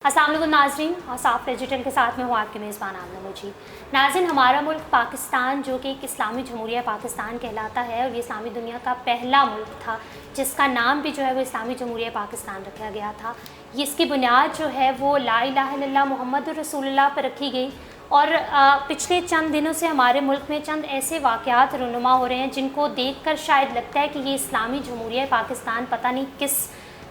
अस्सलाम वालेकुम नाज़रीन, और साफ डिजिटल के साथ में हूँ आपके मेज़बान आमना मजीद। नाज़रीन, हमारा मुल्क पाकिस्तान जो कि एक इस्लामी जमहूरिया पाकिस्तान कहलाता है और ये इस्लामी दुनिया का पहला मुल्क था जिसका नाम भी जो है वो इस्लामी जमहूरिया पाकिस्तान रखा गया था। ये इसकी बुनियाद जो है वो ला इलाहा इल्लल्लाह मुहम्मदुर रसूलुल्लाह पर रखी गई। और पिछले चंद दिनों से हमारे मुल्क में चंद ऐसे वाक़यात रुनुमा हो रहे हैं जिनको देख कर शायद लगता है कि ये इस्लामी जमहूरिया पाकिस्तान पता नहीं किस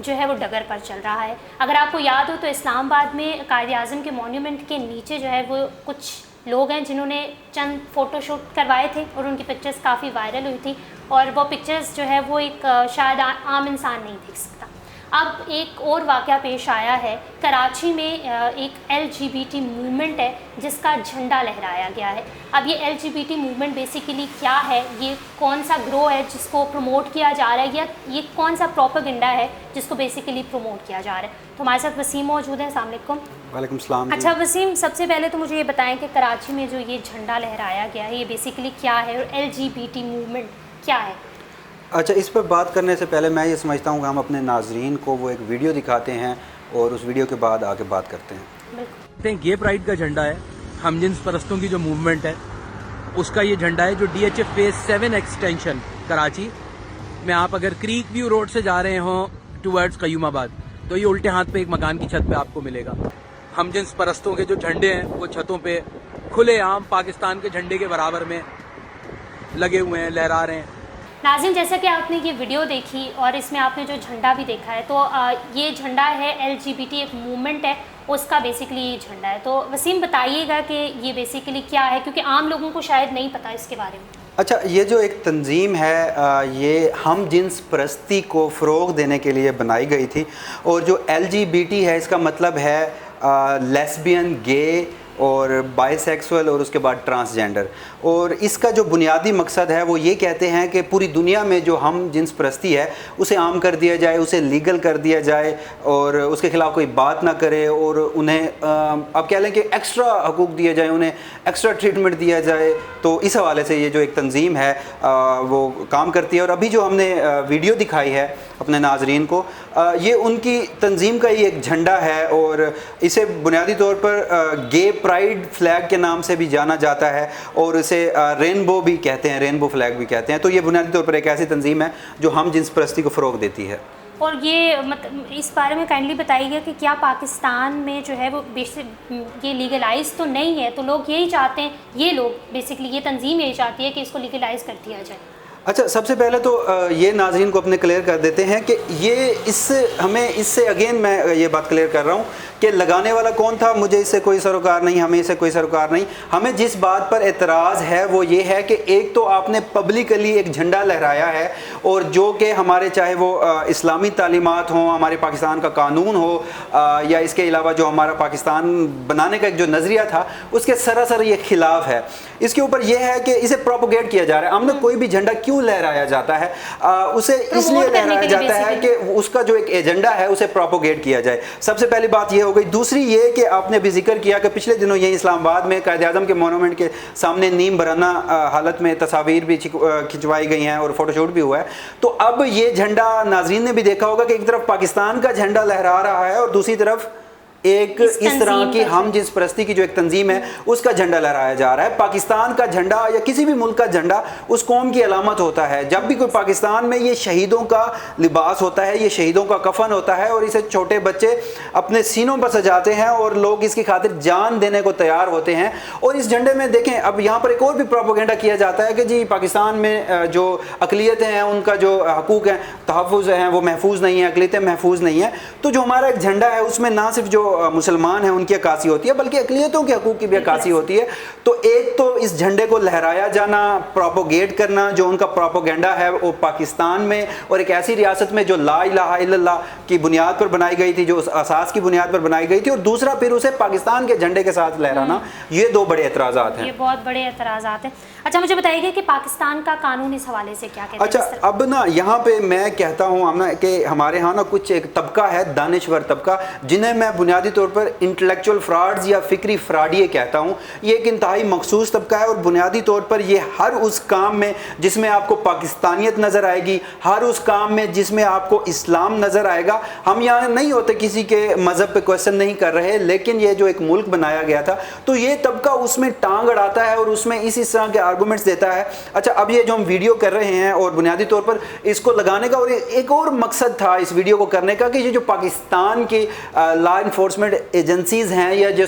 जो है वो डगर पर चल रहा है। अगर आपको याद हो तो इस्लामाबाद में कायद आज़म के मॉन्यूमेंट के नीचे जो है वो कुछ लोग हैं जिन्होंने चंद फ़ोटोशूट करवाए थे और उनकी पिक्चर्स काफ़ी वायरल हुई थी और वो पिक्चर्स जो है वो एक शायद आम इंसान नहीं देख सकता। अब एक और वाक़या पेश आया है, कराची में एक LGBT मूवमेंट है जिसका झंडा लहराया गया है। अब ये LGBT मूवमेंट बेसिकली क्या है, ये कौन सा ग्रो है जिसको प्रमोट किया जा रहा है, या ये कौन सा प्रोपेगेंडा है जिसको बेसिकली प्रमोट किया जा रहा है। तो हमारे साथ वसीम मौजूद है। अस्सलाम वालेकुम। वालेकुम सलाम। अच्छा वसीम, सबसे पहले तो मुझे ये बताएं कि कराची में जो ये झंडा लहराया गया है ये बेसिकली क्या है और LGBT मूवमेंट क्या है। अच्छा, इस पर बात करने से पहले मैं ये समझता हूँ कि हम अपने नाजरीन को वो एक वीडियो दिखाते हैं और उस वीडियो के बाद आके बात करते हैं। गे प्राइड का झंडा है, हम जिन्स परस्तों की जो मूवमेंट है उसका ये झंडा है, जो DHF फेज 7 एक्सटेंशन कराची में आप अगर क्रीक व्यू रोड से जा रहे हो टूवर्ड्स कयूमाबाद तो ये उल्टे हाथ पे एक मकान की छत पे आपको मिलेगा। हम जिन्स परस्तों के जो झंडे हैं वो छतों पे खुले आम पाकिस्तान के झंडे के बराबर में लगे हुए हैं, लहरा रहे हैं। नाज़रीन, जैसा कि आपने ये वीडियो देखी और इसमें आपने जो झंडा भी देखा है तो ये झंडा है LGBT एक मूवमेंट है उसका बेसिकली ये झंडा है। तो वसीम बताइएगा कि ये बेसिकली क्या है, क्योंकि आम लोगों को शायद नहीं पता इसके बारे में। अच्छा, ये जो एक तंजीम है ये हम जिन्स परस्ती को फ़रोग़ देने के लिए बनाई गई थी और जो LGBT है इसका मतलब है लेस्बियन, गे और बाइसेक्सुअल और उसके बाद ट्रांसजेंडर। और इसका जो बुनियादी मकसद है वो ये कहते हैं कि पूरी दुनिया में जो हम जिन्स परस्ती है उसे आम कर दिया जाए, उसे लीगल कर दिया जाए और उसके ख़िलाफ़ कोई बात ना करे और उन्हें अब कह लें कि एक्स्ट्रा हकूक़ दिए जाए, उन्हें एक्स्ट्रा ट्रीटमेंट दिया जाए। तो इस हवाले से ये जो एक तंजीम है वो काम करती है। और अभी जो हमने वीडियो दिखाई है अपने नाजरीन को, ये उनकी तंजीम का ही एक झंडा है और इसे बुनियादी तौर पर गे प्राइड फ्लैग के नाम से भी जाना जाता है और इसे रेनबो भी कहते हैं, रेनबो फ्लैग भी कहते हैं। तो ये बुनियादी तौर पर एक ऐसी तंजीम है जो हम जिन्स परस्ती को फ़रोग़ देती है। और ये मतलब इस बारे में काइंडली बताइएगा कि क्या पाकिस्तान में जो है वो ये लीगलाइज तो नहीं है, तो लोग यही चाहते हैं, ये लोग बेसिकली ये तंजीम यही चाहती है कि इसको लीगलाइज कर दिया जाए। अच्छा, सबसे पहले तो ये नाज़रीन को अपने क्लियर कर देते हैं कि ये इससे अगेन मैं ये बात क्लियर कर रहा हूँ कि लगाने वाला कौन था, मुझे इससे कोई सरोकार नहीं, हमें इससे कोई सरोकार नहीं। हमें जिस बात पर एतराज़ है वो ये है कि एक तो आपने पब्लिकली एक झंडा लहराया है और जो कि हमारे चाहे वो इस्लामी तालीमात हों, हमारे पाकिस्तान का कानून हो या इसके अलावा जो हमारा पाकिस्तान बनाने का एक जो नज़रिया था उसके सरासर ये ख़िलाफ़ है। इसके ऊपर यह है कि इसे प्रोपोगेट किया जा रहा है। हमने कोई भी झंडा क्यों लहराया जाता है, उसे इसलिए लहराया जाता है कि उसका जो एक एजेंडा है उसे प्रोपोगेट किया जाए। सबसे पहली बात ये हो गई। दूसरी ये कि आपने अभी जिक्र किया कि पिछले दिनों यही इस्लामाबाद में कायद आज़म के मॉन्यूमेंट के सामने नीम बराना हालत में तस्वीर भी खिंचवाई गई हैं और फोटोशूट भी हुआ है। तो अब ये झंडा नाजरीन ने भी देखा होगा कि एक तरफ पाकिस्तान का झंडा लहरा रहा है और दूसरी तरफ एक इस तरह की हम जिन्स परस्ती की जो एक तंजीम है उसका झंडा लहराया जा रहा है। पाकिस्तान का झंडा या किसी भी मुल्क का झंडा उस कौम की अलामत होता है। जब भी कोई पाकिस्तान में ये शहीदों का लिबास होता है, ये शहीदों का कफन होता है और इसे छोटे बच्चे अपने सीनों पर सजाते हैं और लोग इसकी खातिर जान देने को तैयार होते हैं। और इस झंडे में देखें, अब यहाँ पर एक और भी प्रोपोगेंडा किया जाता है कि जी पाकिस्तान में जो अक़लियतें हैं उनका जो हकूक़ हैं, तहफ़्फ़ुज़ हैं, वो महफूज नहीं है, अक़लियतें महफूज नहीं हैं। तो जो हमारा एक झंडा है उसमें ना सिर्फ जो मुसलमान हैं उनकी अक्कासी होती है बल्कि अक़लियतों के हकूक़ की भी अक्कासी होती है। तो एक तो इस झंडे को लहराया जाना, प्रोपोगेट करना, जो उनका प्रोपोगेंडा है वो पाकिस्तान में और एक ऐसी रियासत में जो ला इलाहा इल्लल्लाह की बुनियाद पर बनाई गई थी, जो उस असास की बुनियाद पर बनाई गई थी, और दूसरा फिर उसे पाकिस्तान के झंडे के साथ लहराना, ये दो बड़े एतराज़ात हैं। ये बहुत बड़े एतराज़ात हैं। अच्छा, मुझे बताइए कि पाकिस्तान का कानून इस हवाले से क्या कहता है? अच्छा, अब ना यहाँ पे मैं कहता हूँ कि हमारे यहाँ ना कुछ एक तबका है, दानिश्वर तबका, जिन्हें मैं बुनियादी बुनियादी तौर पर इंटेलेक्चुअल फ्रॉड्स या फ़िक्री फ्रॉडिये कहता हूँ। ये एक इंतहाई मखसूस तबका है और बुनियादी तौर पर ये हर उस काम में जिसमें आपको पाकिस्तानियत नज़र आएगी, हर उस काम में जिसमें आपको इस्लाम नज़र आएगा। हम यहाँ नहीं होते किसी के मज़हब पे क्वेश्चन नहीं कर रहे, लेकिन ये जो एक मुल्क बनाया गया था तो ये तबका उसमें टांग अड़ाता है और उसमें इस तरह के आर्गूमेंट्स देता है। अच्छा, अब ये जो हम वीडियो कर रहे हैं और बुनियादी तौर पर इसको लगाने का और एक और मकसद था इस वीडियो को करने का कि ये जो पाकिस्तान की लॉ इन्फोर्समेंट एजेंसीज़ हैं या जो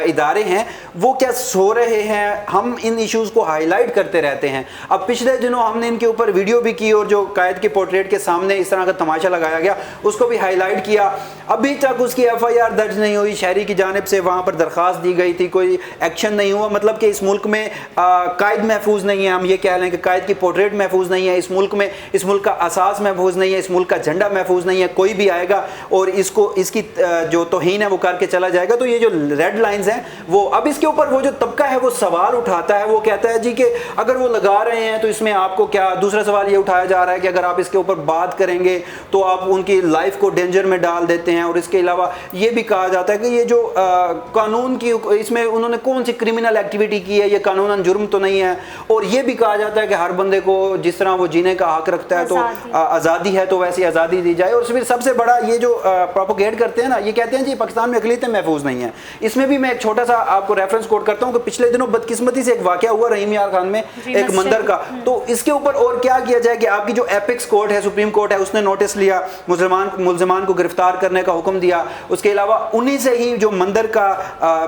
इदारे हैं वो क्या सो रहे हैं। हम इन इश्यूज़ को हाईलाइट करते रहते हैं। अब पिछले दिनों हमने इनके ऊपर वीडियो भी की और जो कायद के पोर्ट्रेट के सामने इस तरह का तमाशा लगाया गया उसको भी हाईलाइट किया। अभी तक उसकी FIR दर्ज नहीं हुई, शहरी की जानिब से वहाँ पर दरख्वास्त दी गई थी, कोई एक्शन नहीं हुआ। मतलब कि इस मुल्क में कायद महफूज नहीं है, हम ये कह लें कि कायद की पोर्ट्रेट महफूज नहीं है, इस मुल्क में इस मुल्क का असास महफूज नहीं है, इस मुल्क का झंडा महफूज नहीं है। कोई भी आएगा और इसकी जो तौहीन है वो करके चला जाएगा। तो ये जो रेड लाइंस हैं वो अब इसके ऊपर वो जो तबका है वो सवाल उठाता है। वो कहता है जी कि अगर वो लगा रहे हैं तो इसमें आपको क्या। दूसरा सवाल ये उठाया जा रहा है कि अगर आप इसके ऊपर बात करेंगे तो आप उनकी लाइफ को डेंजर में डाल देते हैं। और इसके अलावा ये भी कहा जाता है कि ये जो कानून की इसमें उन्होंने कौन सी क्रिमिनल एक्टिविटी की है, ये कानूनन जुर्म तो नहीं है। और ये भी कहा जाता है कि हर बंदे को जिस तरह वो जीने का हक रखता है तो आज़ादी है तो वैसी आज़ादी दी जाए। और फिर सबसे बड़ा ये जो प्रोपोगेट करते हैं ना, ये कहते हैं जी पाकिस्तान में अक़लियतें महफूज नहीं है। इसमें भी मैं एक छोटा सा आपको रेफरेंस कोट करता हूँ कि पिछले दिनों बदकिस्मती से एक वाक़या हुआ रहीम यार खान में एक मंदिर का। तो इसके ऊपर और क्या किया जाए कि आपकी जो एपिक्स कोर्ट है, सुप्रीम कोर्ट है, उसने नोटिस लिया, मुलजमान को गिरफ्तार करने का हुक्म दिया। उसके अलावा उन्हीं से ही जो मंदिर का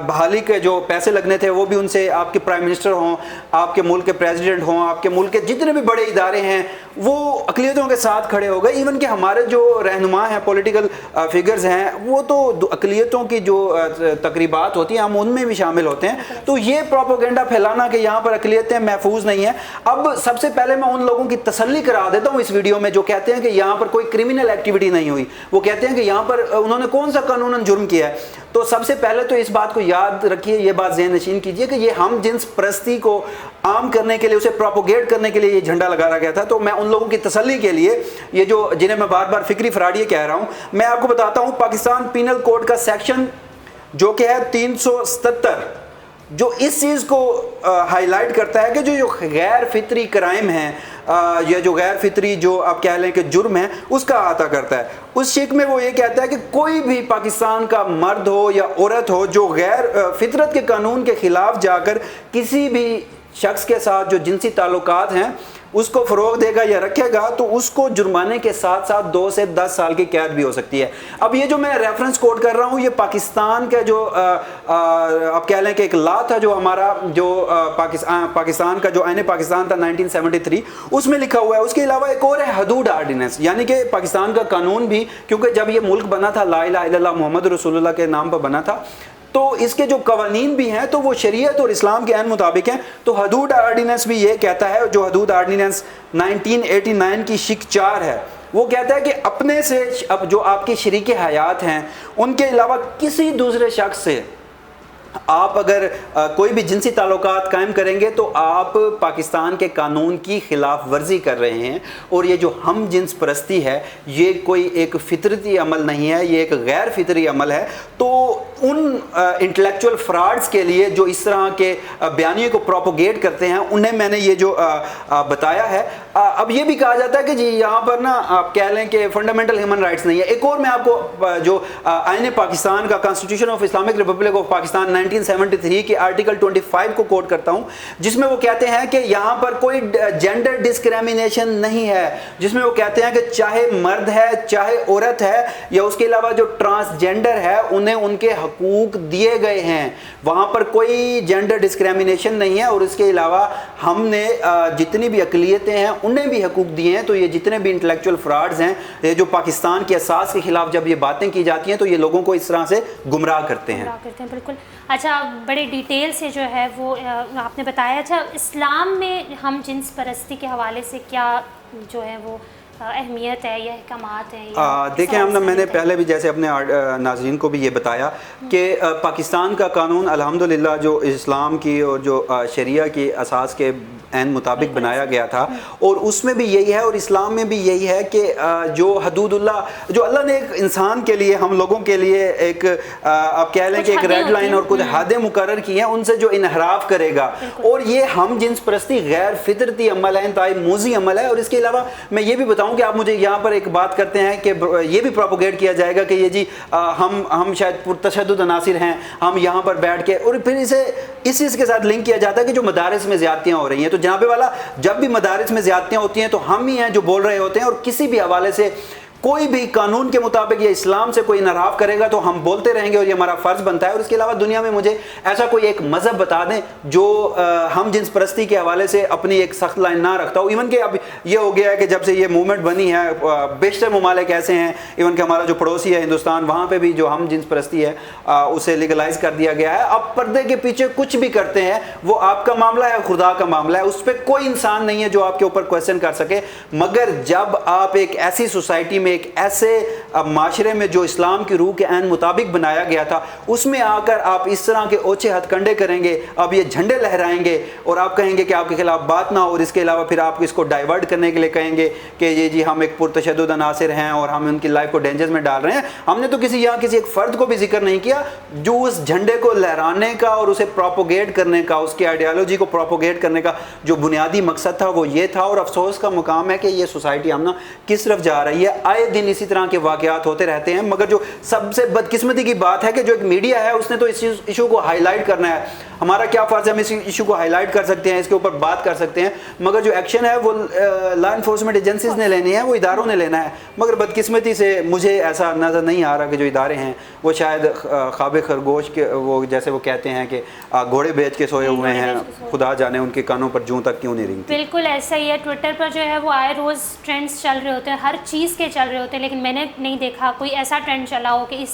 बहाली के जो पैसे लगने थे वो भी उनसे आपके प्राइम मिनिस्टर हों, आपके मुल्क के प्रेसिडेंट हों, आपके मुल्क के जितने भी बड़े इदारे हैं वो अक़लियतों के साथ खड़े हो गए। इवन कि हमारे जो रहनुमा हैं, पॉलिटिकल फिगर्स हैं, वो तो अक़लियतों की जो तकरीबात होती हैं हम उनमें भी शामिल होते हैं। तो ये प्रोपोगेंडा फैलाना कि यहाँ पर अक़लियतें महफूज नहीं हैं। अब सबसे पहले मैं उन लोगों की तसल्ली करा देता हूँ इस वीडियो में जो कहते हैं कि यहाँ पर कोई क्रिमिनल एक्टिविटी नहीं हुई। वो कहते हैं कि यहाँ पर उन्होंने कौन सा कानूनन जुर्म किया है। तो सबसे पहले तो इस बात को याद रखिए, ये बात ज़हन नशीन कीजिए कि ये हम जिन्स परस्ती को आम करने के लिए, उसे प्रोपोगेट करने के लिए ये झंडा लगाया गया था। तो मैं उन लोगों की तसल्ली के लिए ये जो जिन्हें मैं बार बार फ़िक्री फ्रॉडिये कह रहा हूँ, मैं आपको बताता हूँ पाकिस्तान पीनल कोड का सेक्शन जो कि है 377 जो इस चीज़ को हाईलाइट करता है कि जो गैर फितरी क्राइम है या जो गैर फितरी जो आप कह लें कि जुर्म है उसका अहाता करता है। उस शेक में वो ये कहता है कि कोई भी पाकिस्तान का मर्द हो या औरत हो जो गैर फितरत के कानून के ख़िलाफ़ जाकर किसी भी शख्स के साथ जो जिनसी ताल्लुकात हैं उसको फ़रोग़ देगा या रखेगा तो उसको जुर्माने के साथ साथ 2 से 10 साल की कैद भी हो सकती है। अब ये जो मैं रेफरेंस कोट कर रहा हूँ ये पाकिस्तान का जो आप कह लें कि एक लॉ था जो हमारा जो पाकिस्तान का जो आईन पाकिस्तान था 1973 उसमें लिखा हुआ है। उसके अलावा एक और है हदूद आर्डिनेंस, यानी कि पाकिस्तान का कानून भी, क्योंकि जब ये मुल्क बना था ला इलाहा इल्लल्लाह मोहम्मद रसूलुल्लाह के नाम पर बना था, तो इसके जो कवानीन भी हैं तो वो शरीयत और इस्लाम के ऐन मुताबिक हैं। तो हदूद आर्डिनेंस भी ये कहता है, जो हदूद आर्डिनेंस 1989 की शिक 4 है, वो कहता है कि अपने से अब जो आपके शरीके हयात हैं उनके अलावा किसी दूसरे शख्स से आप अगर कोई भी जिनसी ताल्लुकात कायम करेंगे तो आप पाकिस्तान के कानून की खिलाफ वर्जी कर रहे हैं। और ये जो हम जिन्स परस्ती है ये कोई एक फितरती अमल नहीं है, ये एक गैर फितरी अमल है। तो उन इंटेलेक्चुअल फ्रॉड्स के लिए जो इस तरह के बयानियों को प्रोपोगेट करते हैं उन्हें मैंने ये जो बताया है। अब ये भी कहा जाता है कि जी यहाँ पर ना आप कह लें कि फंडामेंटल ह्यूमन राइट्स नहीं है। एक और मैं आपको जो आईन पाकिस्तान का constitution of Islamic Republic of Pakistan 1973 के आर्टिकल 25 को कोट करता हूँ, जिसमें वो कहते हैं कि यहाँ पर कोई जेंडर डिस्क्रिमिनेशन नहीं है, जिसमें वो कहते हैं कि चाहे मर्द है चाहे औरत है या उसके अलावा जो ट्रांसजेंडर है उन्हें उनके हकूक दिए गए हैं। वहाँ पर कोई जेंडर डिस्क्रिमिनेशन नहीं है। और इसके अलावा हमने जितनी भी अक़लियतें हैं उन्हें भी हकूक दिए हैं। तो ये जितने भी इंटेलेक्चुअल फ्रॉड्स हैं, ये जो पाकिस्तान के असास के खिलाफ जब ये बातें की जाती हैं तो ये लोगों को इस तरह से गुमराह करते हैं। बिल्कुल। अच्छा, बड़े डिटेल से जो है वो आपने बताया। अच्छा, इस्लाम में हम जिन्स परस्ती के हवाले से क्या जो है वो اہمیت ہے یا احکامات ہیں؟ دیکھیں ہم میں نے پہلے بھی جیسے اپنے ناظرین کو بھی یہ بتایا کہ پاکستان کا قانون الحمدللہ جو اسلام کی اور جو شریعہ کی اساس کے عین مطابق بنایا گیا تھا، اور اس میں بھی یہی ہے اور اسلام میں بھی یہی ہے کہ جو حدود اللہ، جو اللہ نے ایک انسان کے لیے، ہم لوگوں کے لیے ایک آپ کہہ لیں کہ ایک ریڈ لائن اور کچھ حدیں مقرر کی ہیں، ان سے جو انحراف کرے گا، اور یہ ہم جنس پرستی غیر فطرتی عمل ہے، انتہائی موذی عمل ہے۔ اور اس کے علاوہ میں یہ بھی بتاؤں کہ آپ مجھے یہاں پر ایک بات کرتے ہیں کہ یہ بھی پروپوگیٹ کیا جائے گا کہ یہ جی ہم شاید پرتشدد عناصر ہیں، ہم یہاں پر بیٹھ کے، اور پھر اسے اس چیز کے ساتھ لنک کیا جاتا ہے کہ جو مدارس میں زیادتیاں ہو رہی ہیں، تو جناب والا جب بھی مدارس میں زیادتیاں ہوتی ہیں تو ہم ہی ہیں جو بول رہے ہوتے ہیں، اور کسی بھی حوالے سے کوئی بھی قانون کے مطابق یا اسلام سے کوئی انحراف کرے گا تو ہم بولتے رہیں گے، اور یہ ہمارا فرض بنتا ہے۔ اور اس کے علاوہ دنیا میں مجھے ایسا کوئی ایک مذہب بتا دیں جو ہم جنس پرستی کے حوالے سے اپنی ایک سخت لائن نہ رکھتا ہو۔ ایون کہ اب یہ ہو گیا ہے کہ جب سے یہ موومنٹ بنی ہے، بیشتر ممالک ایسے ہیں، ایون کہ ہمارا جو پڑوسی ہے ہندوستان، وہاں پہ بھی جو ہم جنس پرستی ہے اسے لیگلائز کر دیا گیا ہے۔ اب پردے کے پیچھے کچھ بھی کرتے ہیں وہ آپ کا معاملہ ہے، خدا کا معاملہ ہے، اس پہ کوئی انسان نہیں ہے جو آپ کے اوپر کویسچن کر سکے۔ مگر جب آپ ایک ایسی سوسائٹی میں، ایک ایسے معاشرے میں جو اسلام کی روح کے عین مطابق بنایا گیا تھا، اس میں آ کر آپ اس طرح کے اوچھے ہتھ کنڈے کریں گے، آپ یہ جھنڈے لہرائیں گے اور آپ کہیں گے کہ آپ کے خلاف بات نہ ہو، اور اس کے علاوہ پھر آپ اس کو ڈائیورٹ کرنے کے لیے کہیں گے کہ یہ جی ہم ایک پرتشدد عناصر ہیں اور ہم ان کی لائف کو ڈینجر میں ڈال رہے ہیں۔ ہم نے تو کسی ایک فرد کو بھی ذکر نہیں کیا جو اس جھنڈے کو لہرانے کا اور اسے پروپوگیٹ کرنے کا، اس کی آئیڈیالوجی کو پروپوگیٹ کرنے کا جو بنیادی مقصد تھا وہ یہ تھا۔ اور افسوس کا مقام ہے کہ یہ سوسائٹی ہم کس طرف جا رہی ہے، آئے دن اسی طرح کے واقعات ہوتے رہتے ہیں۔ مگر جو سب سے بدقسمتی کی بات ہے کہ جو ایک میڈیا ہے اس نے تو اس ایشو کو ہائی لائٹ کرنا ہے۔ ہمارا کیا فرض ہے، ہم اس ایشو کو ہائی لائٹ کر سکتے ہیں، اس کے اوپر بات کر سکتے ہیں، مگر جو ایکشن ہے وہ لا انفورسمنٹ ایجنسیز نے لینی ہے، وہ اداروں نے لینا ہے۔ مگر بدقسمتی سے مجھے ایسا نظر نہیں آ رہا کہ جو ادارے ہیں وہ شاید خواب خرگوش کے، وہ جیسے وہ کہتے ہیں کہ گھوڑے بیچ کے سوئے ہوئے ہیں، خدا جانے ان کے کانوں پر جوں تک کیوں نہیں رنگتی۔ بالکل ایسا ہی ہے، ٹویٹر پر جو ہے وہ آئے روز ٹرینڈز چل رہے ہوتے ہیں، ہر چیز کے چل رہے ہوتے ہیں، لیکن میں نے نہیں دیکھا کوئی ایسا ٹرینڈ چلا ہو کہ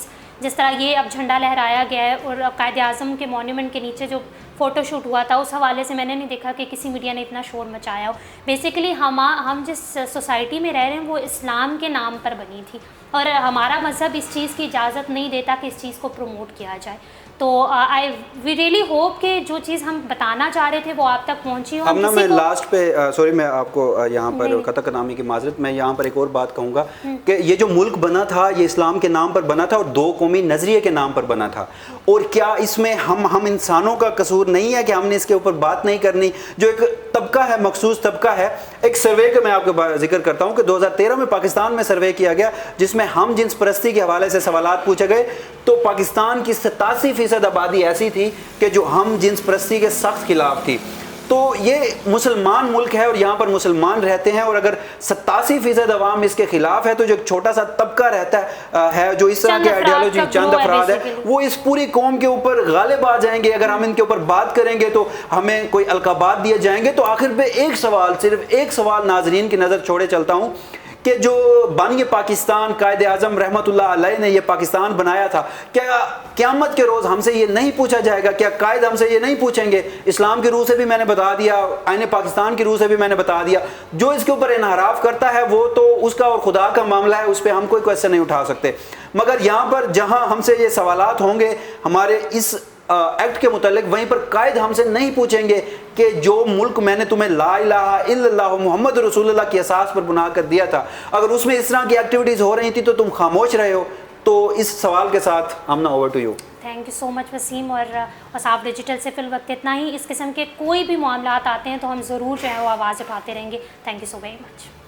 جس طرح یہ اب جھنڈا لہرایا گیا ہے اور قائد اعظم کے مونیومنٹ کے نیچے جو فوٹو شوٹ ہوا تھا، اس حوالے سے میں نے نہیں دیکھا کہ کسی میڈیا نے اتنا شور مچایا ہو۔ بیسیکلی ہم جس سوسائٹی میں رہ رہے ہیں وہ اسلام کے نام پر بنی تھی، اور ہمارا مذہب اس چیز کی اجازت نہیں دیتا کہ اس چیز کو پروموٹ کیا جائے۔ تو وی ریئلی ہوپ کہ جو چیز ہم بتانا چاہ رہے تھے وہ آپ تک پہنچی ہو۔ میں لاسٹ پہ سوری میں آپ کو یہاں پر قطع نامی کی معذرت، میں یہاں پر ایک اور بات کہوں گا کہ یہ جو ملک بنا تھا یہ اسلام کے نام پر بنا تھا اور دو قومی نظریے کے نام پر بنا تھا، اور کیا اس میں ہم انسانوں کا قصور نہیں ہے کہ ہم نے اس کے اوپر بات نہیں کرنی؟ جو ایک طبقہ ہے، مخصوص طبقہ ہے، ایک سروے کا میں آپ کو ذکر کرتا ہوں کہ 2013 میں پاکستان میں سروے کیا گیا جس میں ہم جنس پرستی کے حوالے سے سوالات پوچھے گئے، تو پاکستان کی 87% آبادی ایسی تھی کہ جو ہم جنس پرستی کے سخت خلاف تھی۔ تو یہ مسلمان ملک ہے اور یہاں پر مسلمان رہتے ہیں، اور اگر 87% عوام اس کے خلاف ہے تو جو ایک چھوٹا سا طبقہ رہتا ہے جو اس طرح کی آئیڈیالوجی، چند افراد ہے، وہ اس پوری قوم کے اوپر غالب آ جائیں گے۔ اگر ہم ان کے اوپر بات کریں گے تو ہمیں کوئی القابات دیے جائیں گے۔ تو آخر پہ ایک سوال، صرف ایک سوال ناظرین کی نظر چھوڑے چلتا ہوں کہ جو بانی پاکستان قائد اعظم رحمۃ اللہ علیہ نے یہ پاکستان بنایا تھا، کیا قیامت کے روز ہم سے یہ نہیں پوچھا جائے گا؟ کیا قائد ہم سے یہ نہیں پوچھیں گے؟ اسلام کی روح سے بھی میں نے بتا دیا، آئین پاکستان کی روح سے بھی میں نے بتا دیا، جو اس کے اوپر انحراف کرتا ہے وہ تو اس کا اور خدا کا معاملہ ہے، اس پہ ہم کوئی کویسچن نہیں اٹھا سکتے۔ مگر یہاں پر جہاں ہم سے یہ سوالات ہوں گے ہمارے اس ایکٹ کے متعلق، وہیں پر قائد ہم سے نہیں پوچھیں گے کہ جو ملک میں نے تمہیں لا الہ الا اللہ محمد رسول اللہ کی اساس پر بنا کر دیا تھا، اگر اس میں اس طرح کی ایکٹیویٹیز ہو رہی تھی تو تم خاموش رہے ہو۔ تو اس سوال کے ساتھ ہم over to you. Thank you so much Waseem, اور اصحاب ڈیجیٹل سے فی الوقت اتنا ہی۔ اس قسم کے کوئی بھی معاملات آتے ہیں تو ہم ضرور جو ہے وہ آواز اٹھاتے رہیں گے۔ Thank you so very much.